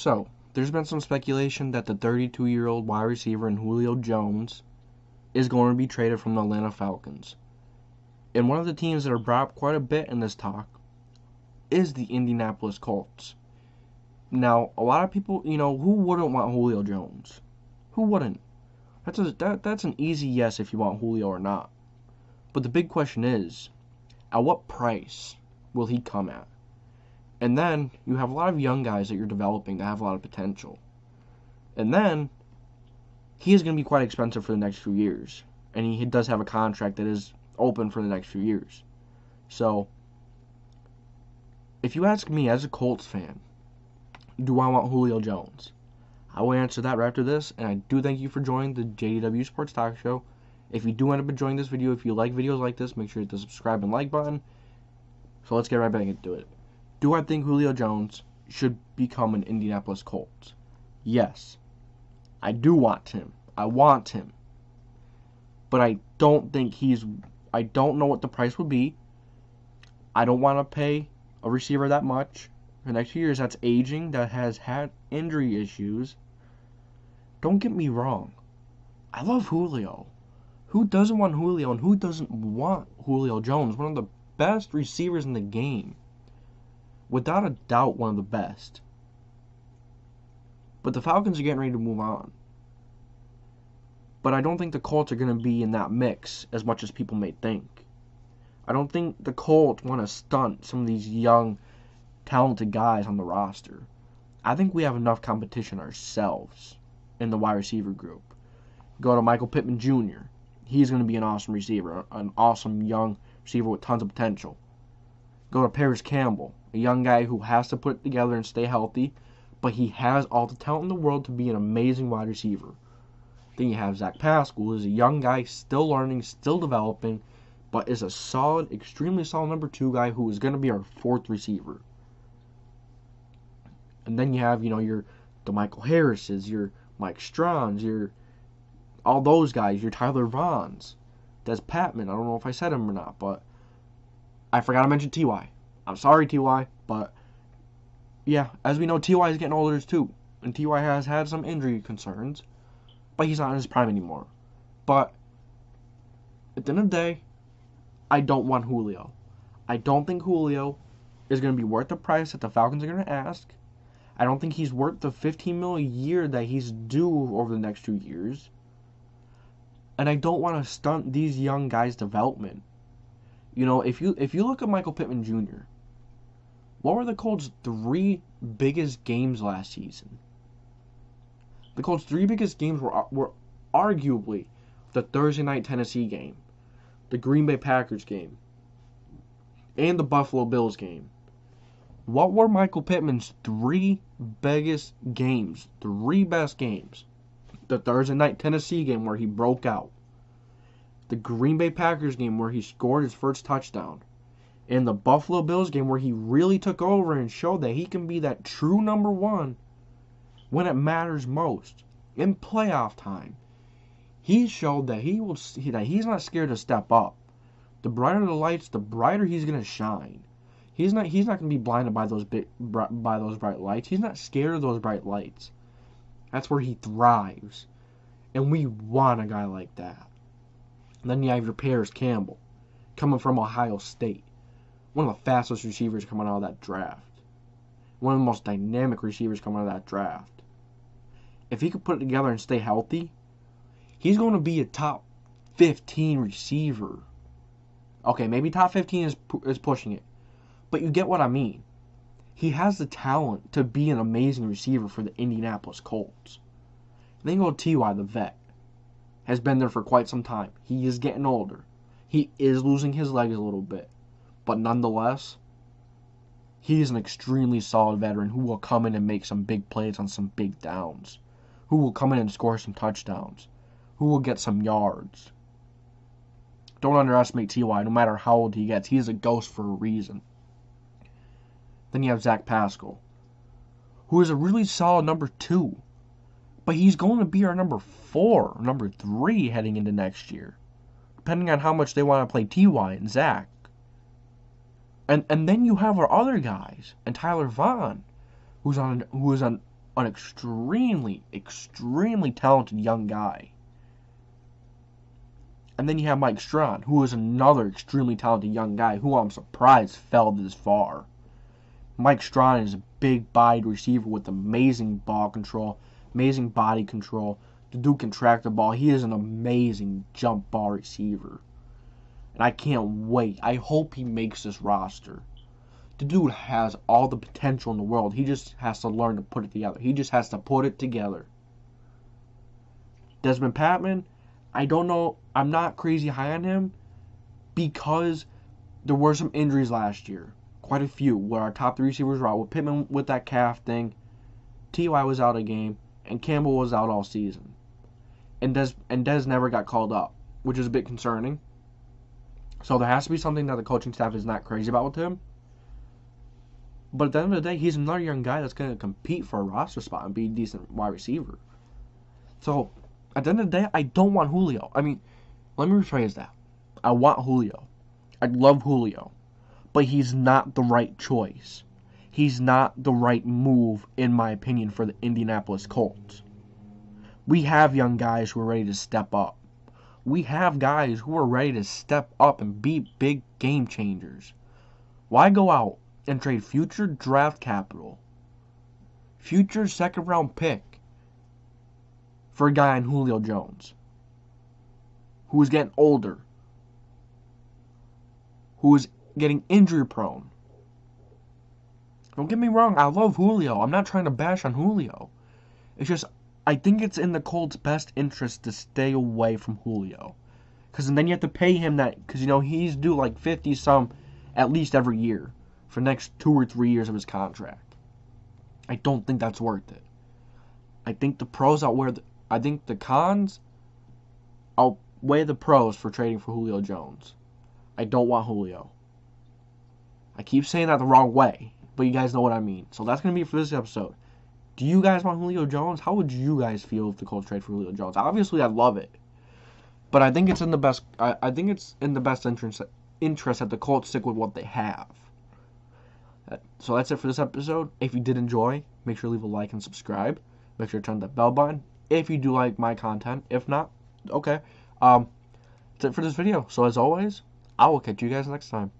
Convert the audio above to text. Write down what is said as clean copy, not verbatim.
So, there's been some speculation that the 32-year-old wide receiver in Julio Jones is going to be traded from the Atlanta Falcons. And one of the teams that are brought up quite a bit in this talk is the Indianapolis Colts. Now, a lot of people, who wouldn't want Julio Jones? Who wouldn't? That's an easy yes if you want Julio or not. But the big question is, at what price will he come at? And then you have a lot of young guys that you're developing that have a lot of potential. And then he is going to be quite expensive for the next few years. And he does have a contract that is open for the next few years. So, if you ask me as a Colts fan, do I want Julio Jones? I will answer that right after this. And I do thank you for joining the JDW Sports Talk Show. If you do end up enjoying this video, if you like videos like this, make sure to hit the subscribe and like button. So let's get right back into it. Do I think Julio Jones should become an Indianapolis Colts? Yes. I do want him. I want him. But I don't think I don't know what the price would be. I don't want to pay a receiver that much. For the next few years, that's aging, that has had injury issues. Don't get me wrong. I love Julio. Who doesn't want Julio, and who doesn't want Julio Jones? One of the best receivers in the game. Without a doubt, one of the best. But the Falcons are getting ready to move on. But I don't think the Colts are going to be in that mix as much as people may think. I don't think the Colts want to stunt some of these young, talented guys on the roster. I think we have enough competition ourselves in the wide receiver group. Go to Michael Pittman Jr. He's going to be an awesome receiver, an awesome young receiver with tons of potential. Go to Paris Campbell, a young guy who has to put it together and stay healthy, but he has all the talent in the world to be an amazing wide receiver. Then you have Zach Pascal, who is a young guy, still learning, still developing, but is a solid, extremely solid number 2 guy who is going to be our 4th receiver. And then you have, your DeMichael Harris's, your Mike Strachan's, your all those guys, your Tyler Vaughn's, Des Patman. I don't know if I said him or not, but I forgot to mention T.Y. I'm sorry, T.Y., but yeah, as we know, T.Y. is getting older too, and T.Y. has had some injury concerns, but he's not in his prime anymore. But at the end of the day, I don't want Julio. I don't think Julio is going to be worth the price that the Falcons are going to ask. I don't think he's worth the $15 million a year that he's due over the next 2 years. And I don't want to stunt these young guys' development. If you look at Michael Pittman Jr., what were the Colts' 3 biggest games last season? The Colts' 3 biggest games were arguably the Thursday night Tennessee game, the Green Bay Packers game, and the Buffalo Bills game. What were Michael Pittman's 3 biggest games, 3 best games? The Thursday night Tennessee game where he broke out, the Green Bay Packers game where he scored his first touchdown, and the Buffalo Bills game where he really took over and showed that he can be that true number 1 when it matters most. In playoff time, he showed that he's not scared to step up. The brighter the lights, the brighter he's going to shine. He's not going to be blinded by those bright lights. He's not scared of those bright lights. That's where he thrives. And we want a guy like that. And then you have your Paris Campbell, coming from Ohio State. One of the fastest receivers coming out of that draft. One of the most dynamic receivers coming out of that draft. If he could put it together and stay healthy, he's going to be a top 15 receiver. Okay, maybe top 15 is pushing it. But you get what I mean. He has the talent to be an amazing receiver for the Indianapolis Colts. And then you go to T.Y., the vet. Has been there for quite some time. He is getting older. He is losing his legs a little bit. But nonetheless, he is an extremely solid veteran who will come in and make some big plays on some big downs. Who will come in and score some touchdowns. Who will get some yards. Don't underestimate T.Y. No matter how old he gets. He is a ghost for a reason. Then you have Zach Pascal, who is a really solid number 2. But he's going to be our number 4, number 3 heading into next year. Depending on how much they want to play T.Y. and Zach. And then you have our other guys. And Tyler Vaughn, who is on an extremely, extremely talented young guy. And then you have Mike Strawn, who is another extremely talented young guy who I'm surprised fell this far. Mike Strawn is a big-bodied receiver with amazing ball control, amazing body control. The dude can track the ball. He is an amazing jump ball receiver. And I can't wait. I hope he makes this roster. The dude has all the potential in the world. He just has to learn to put it together. He just has to put it together. Desmond Patman, I don't know. I'm not crazy high on him because there were some injuries last year. Quite a few where our top 3 receivers were out. With Pittman with that calf thing, T.Y. was out a game, and Campbell was out all season. And Dez never got called up, which is a bit concerning. So there has to be something that the coaching staff is not crazy about with him. But at the end of the day, he's another young guy that's going to compete for a roster spot and be a decent wide receiver. So at the end of the day, I don't want Julio. I mean, let me rephrase that. I want Julio. I love Julio. But he's not the right choice. He's not the right move, in my opinion, for the Indianapolis Colts. We have young guys who are ready to step up. We have guys who are ready to step up and be big game changers. Why go out and trade future draft capital, future second-round pick, for a guy in Julio Jones, who is getting older, who is getting injury-prone? Don't get me wrong, I love Julio. I'm not trying to bash on Julio. It's just, I think it's in the Colts' best interest to stay away from Julio. Because then you have to pay him that, because, he's due like 50-some at least every year for the next 2 or 3 years of his contract. I don't think that's worth it. I think the pros I think the cons outweigh the pros for trading for Julio Jones. I don't want Julio. I keep saying that the wrong way, but you guys know what I mean. So that's going to be it for this episode. Do you guys want Julio Jones? How would you guys feel if the Colts trade for Julio Jones? Obviously, I'd love it. But I think it's in the best. I think it's in the best interest that the Colts stick with what they have. So that's it for this episode. If you did enjoy, make sure to leave a like and subscribe. Make sure to turn that bell button if you do like my content. If not, okay. That's it for this video. So as always, I will catch you guys next time.